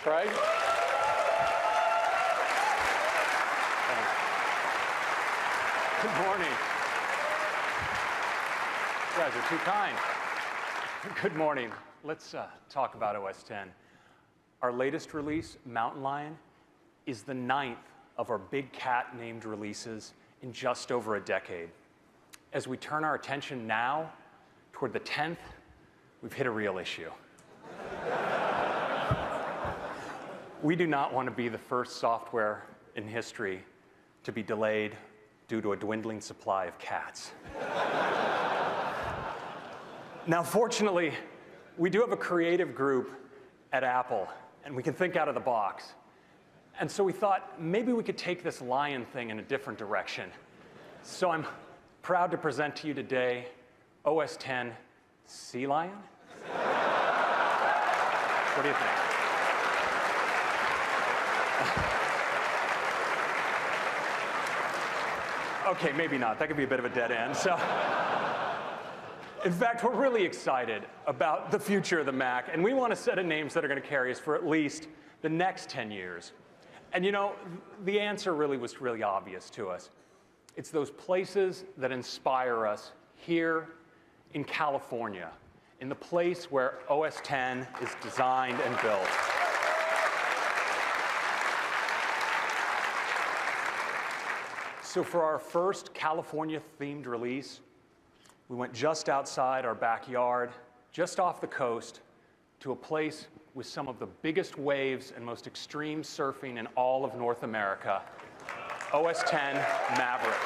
Craig? Thanks. Good morning. You guys are too kind. Good morning. Let's talk about OS X. Our latest release, Mountain Lion, is the 9th of our big cat named releases in just over a decade. As we turn our attention now toward the 10th, we've hit a real issue. We do not want to be the first software in history to be delayed due to a dwindling supply of cats. Now, fortunately, we do have a creative group at Apple, and we can think out of the box. And so we thought maybe we could take this lion thing in a different direction. So I'm proud to present to you today OS X Sea Lion. What do you think? Okay, maybe not. That could be a bit of a dead end. So, in fact, we're really excited about the future of the Mac, and we want a set of names that are going to carry us for at least the next 10 years. And you know, the answer was really obvious to us. It's those places that inspire us here in California, in the place where OS X is designed and built. So for our first California-themed release, we went just outside our backyard, just off the coast, to a place with some of the biggest waves and most extreme surfing in all of North America, OS X Mavericks.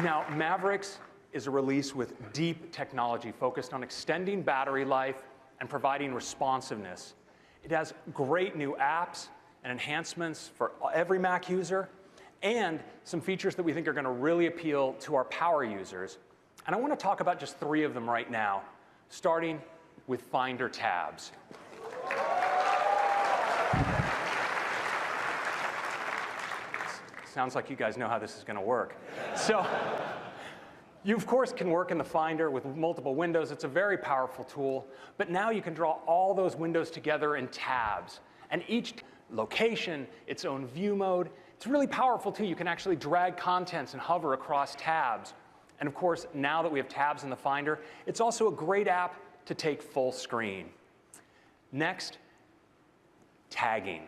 Now, Mavericks is a release with deep technology focused on extending battery life and providing responsiveness. It has great new apps and enhancements for every Mac user, and some features that we think are going to really appeal to our power users. And I want to talk about just 3 of them right now, starting with Finder tabs. Sounds like you guys know how this is going to work. So, you, of course, can work in the Finder with multiple windows. It's a very powerful tool. But now you can draw all those windows together in tabs. And each location, its own view mode. It's really powerful, too. You can actually drag contents and hover across tabs. And of course, now that we have tabs in the Finder, it's also a great app to take full screen. Next, tagging.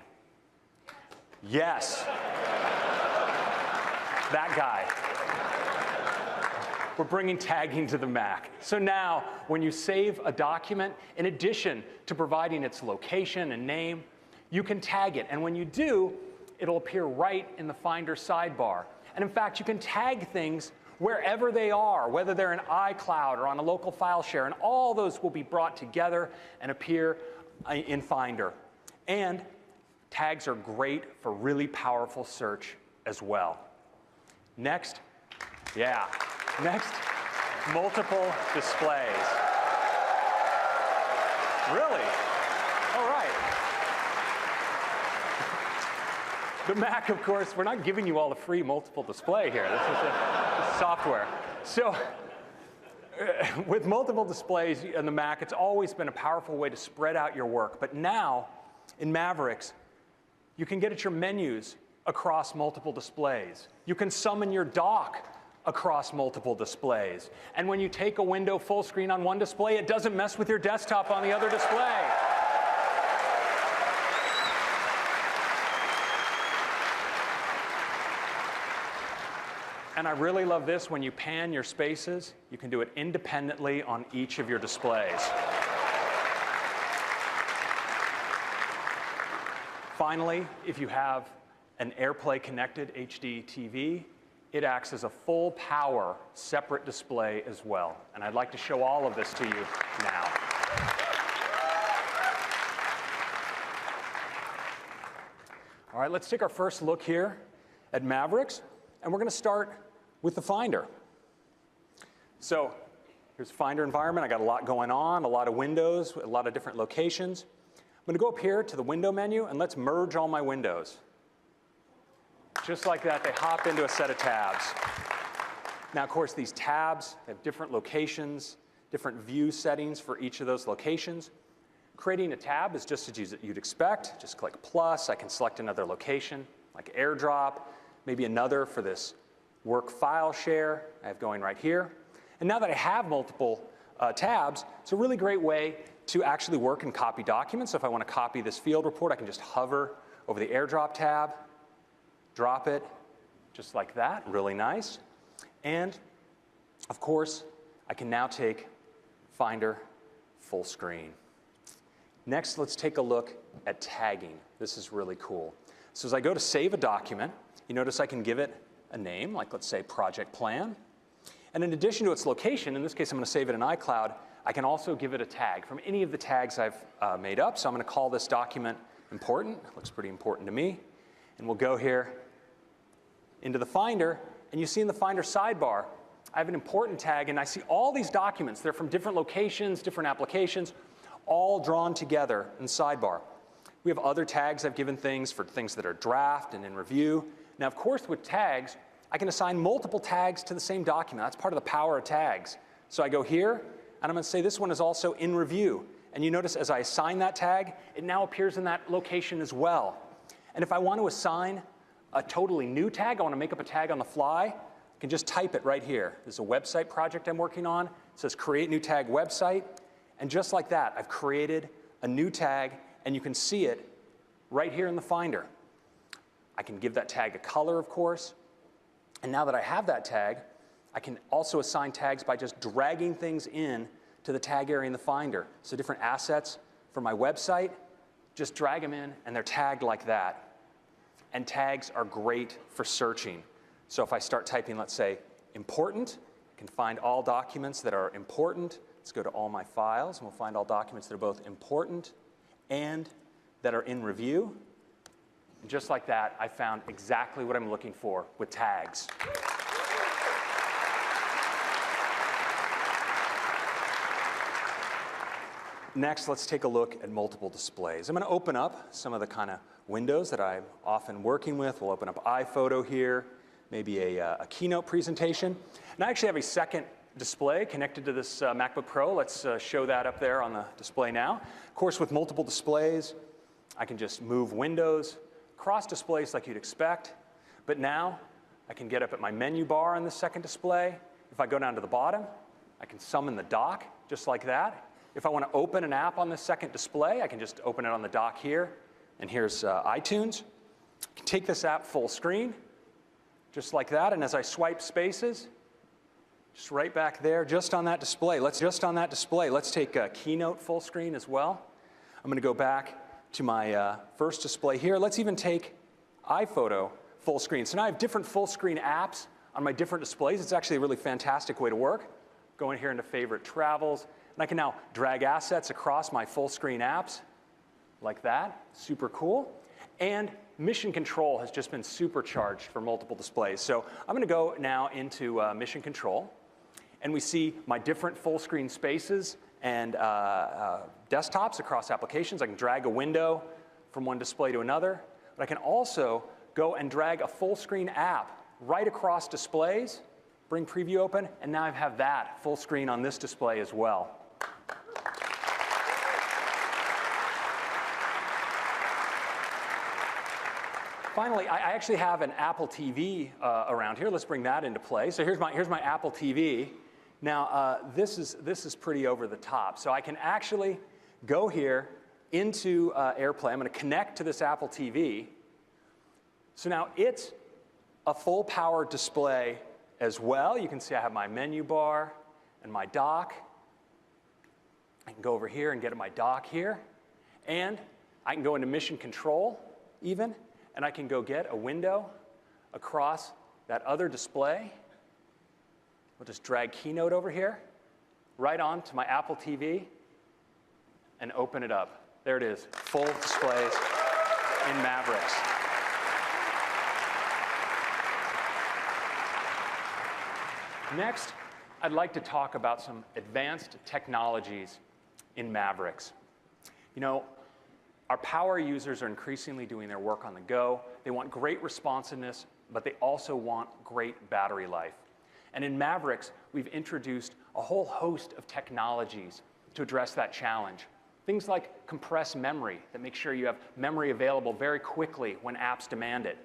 Yes. That guy. We're bringing tagging to the Mac. So now, when you save a document, in addition to providing its location and name, you can tag it. And when you do, it'll appear right in the Finder sidebar. And in fact, you can tag things wherever they are, whether they're in iCloud or on a local file share. And all those will be brought together and appear in Finder. And tags are great for really powerful search as well. Next, multiple displays. Really? All right. The Mac, of course, we're not giving you all the free multiple display here. This is software. So with multiple displays in the Mac, it's always been a powerful way to spread out your work. But now, in Mavericks, you can get at your menus across multiple displays. You can summon your dock across multiple displays. And when you take a window full screen on one display, it doesn't mess with your desktop on the other display. And I really love this. When you pan your spaces, you can do it independently on each of your displays. Finally, if you have an AirPlay connected HD TV, it acts as a full power separate display as well. And I'd like to show all of this to you now. All right, let's take our first look here at Mavericks. And we're going to start with the Finder. So here's Finder environment. I got a lot going on, a lot of windows, a lot of different locations. I'm going to go up here to the window menu, and let's merge all my windows. Just like that, they hop into a set of tabs. Now, of course, these tabs have different locations, different view settings for each of those locations. Creating a tab is just as you'd expect. Just click plus. I can select another location, like AirDrop, maybe another for this work file share I have going right here. And now that I have multiple tabs, it's a really great way to actually work and copy documents. So if I want to copy this field report, I can just hover over the AirDrop tab, drop it, just like that, really nice. And of course, I can now take Finder full screen. Next, let's take a look at tagging. This is really cool. So as I go to save a document, you notice I can give it a name, like let's say project plan. And in addition to its location, in this case I'm going to save it in iCloud, I can also give it a tag from any of the tags I've made up. So I'm going to call this document important. It looks pretty important to me. And we'll go here into the Finder, and you see in the Finder sidebar, I have an important tag, and I see all these documents. They're from different locations, different applications, all drawn together in sidebar. We have other tags I've given things for things that are draft and in review. Now, of course, with tags, I can assign multiple tags to the same document. That's part of the power of tags. So I go here, and I'm going to say this one is also in review. And you notice as I assign that tag, it now appears in that location as well. And if I want to assign a totally new tag, I want to make up a tag on the fly, I can just type it right here. This is a website project I'm working on. It says create new tag website. And just like that, I've created a new tag, and you can see it right here in the Finder. I can give that tag a color, of course. And now that I have that tag, I can also assign tags by just dragging things in to the tag area in the Finder. So different assets for my website, just drag them in, and they're tagged like that. And tags are great for searching. So if I start typing, let's say, important, I can find all documents that are important. Let's go to all my files, and we'll find all documents that are both important and that are in review. And just like that, I found exactly what I'm looking for with tags. Next, let's take a look at multiple displays. I'm going to open up some of the kind of windows that I'm often working with. We'll open up iPhoto here, maybe a keynote presentation. And I actually have a second display connected to this MacBook Pro. Let's show that up there on the display now. Of course, with multiple displays, I can just move windows across displays like you'd expect. But now, I can get up at my menu bar on the second display. If I go down to the bottom, I can summon the dock just like that. If I want to open an app on the second display, I can just open it on the dock here. And here's iTunes. I can take this app full screen, just like that. And as I swipe spaces, just right back there, just on that display. Let's take Keynote full screen as well. I'm going to go back to my first display here. Let's even take iPhoto full screen. So now I have different full screen apps on my different displays. It's actually a really fantastic way to work. Go in here into Favorite Travels. And I can now drag assets across my full screen apps like that. Super cool. And Mission Control has just been supercharged for multiple displays. So I'm going to go now into Mission Control. And we see my different full screen spaces and desktops across applications. I can drag a window from one display to another. But I can also go and drag a full screen app right across displays, bring preview open, and now I have that full screen on this display as well. Finally, I actually have an Apple TV around here. Let's bring that into play. So here's my Apple TV. Now, this is pretty over the top. So I can actually go here into AirPlay. I'm going to connect to this Apple TV. So now it's a full power display as well. You can see I have my menu bar and my dock. I can go over here and get at my dock here. And I can go into Mission Control even. And I can go get a window across that other display. We'll just drag Keynote over here, right onto my Apple TV, and open it up. There it is, full displays in Mavericks. Next, I'd like to talk about some advanced technologies in Mavericks. You know, our power users are increasingly doing their work on the go. They want great responsiveness, but they also want great battery life. And in Mavericks, we've introduced a whole host of technologies to address that challenge. Things like compressed memory that make sure you have memory available very quickly when apps demand it.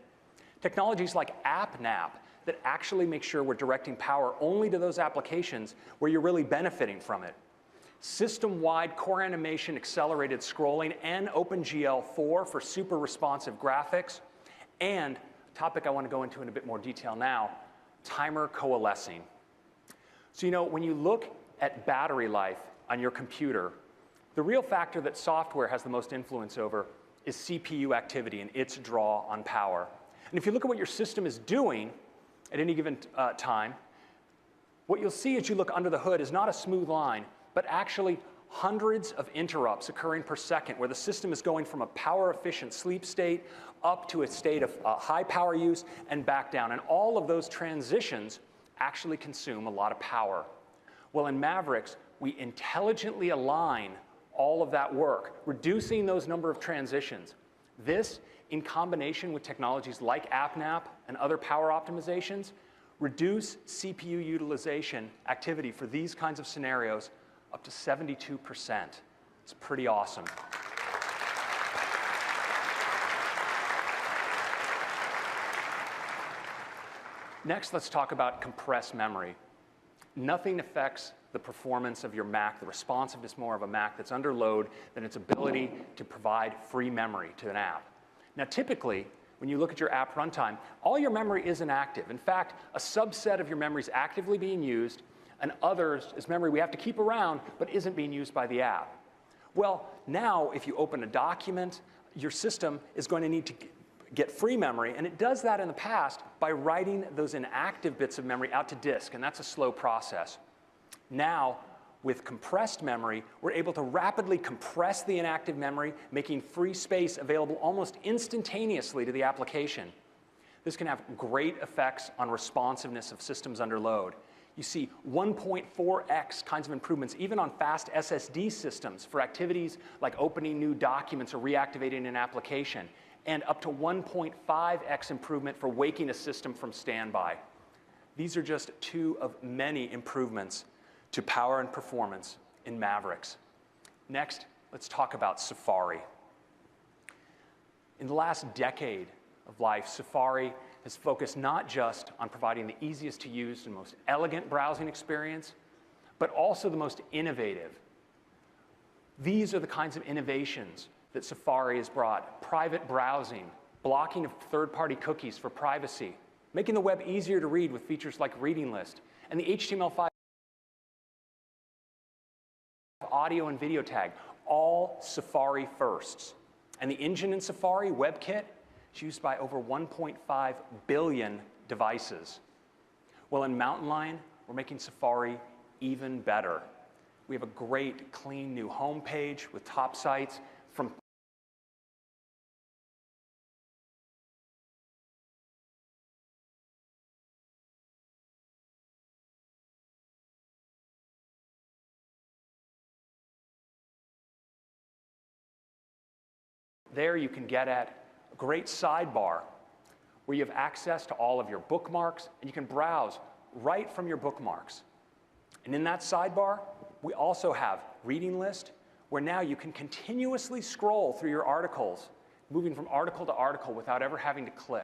Technologies like App Nap that actually make sure we're directing power only to those applications where you're really benefiting from it. System-wide core animation accelerated scrolling and OpenGL4 for super responsive graphics. And a topic I want to go into in a bit more detail now, timer coalescing. So when you look at battery life on your computer, the real factor that software has the most influence over is CPU activity and its draw on power. And if you look at what your system is doing at any given time, what you'll see as you look under the hood is not a smooth line, but actually hundreds of interrupts occurring per second where the system is going from a power-efficient sleep state up to a state of high power use and back down. And all of those transitions actually consume a lot of power. Well, in Mavericks, we intelligently align all of that work, reducing those number of transitions. This, in combination with technologies like AppNap and other power optimizations, reduce CPU utilization activity for these kinds of scenarios up to 72%. It's pretty awesome. Next, let's talk about compressed memory. Nothing affects the performance of your Mac, the responsiveness more of a Mac that's under load than its ability to provide free memory to an app. Now, typically, when you look at your app runtime, all your memory isn't active. In fact, a subset of your memory is actively being used, and others is memory we have to keep around but isn't being used by the app. Well, now, if you open a document, your system is going to need to get free memory, and it does that in the past by writing those inactive bits of memory out to disk, and that's a slow process. Now, with compressed memory, we're able to rapidly compress the inactive memory, making free space available almost instantaneously to the application. This can have great effects on responsiveness of systems under load. You see 1.4x kinds of improvements, even on fast SSD systems for activities like opening new documents or reactivating an application, and up to 1.5x improvement for waking a system from standby. These are just two of many improvements to power and performance in Mavericks. Next, let's talk about Safari. In the last decade of life, Safari has focused not just on providing the easiest to use and most elegant browsing experience, but also the most innovative. These are the kinds of innovations that Safari has brought: private browsing, blocking of third-party cookies for privacy, making the web easier to read with features like Reading List, and the HTML5 audio and video tag, all Safari firsts. And the engine in Safari, WebKit, is used by over 1.5 billion devices. Well, in Mountain Lion, we're making Safari even better. We have a great, clean new home page with top sites from there you can get at a great sidebar where you have access to all of your bookmarks, and you can browse right from your bookmarks. And in that sidebar, we also have Reading List, where now you can continuously scroll through your articles, moving from article to article without ever having to click.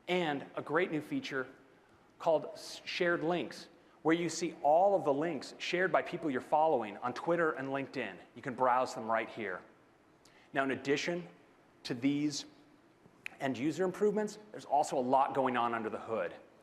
And a great new feature called Shared Links, where you see all of the links shared by people you're following on Twitter and LinkedIn. You can browse them right here. Now, in addition to these end user improvements, there's also a lot going on under the hood.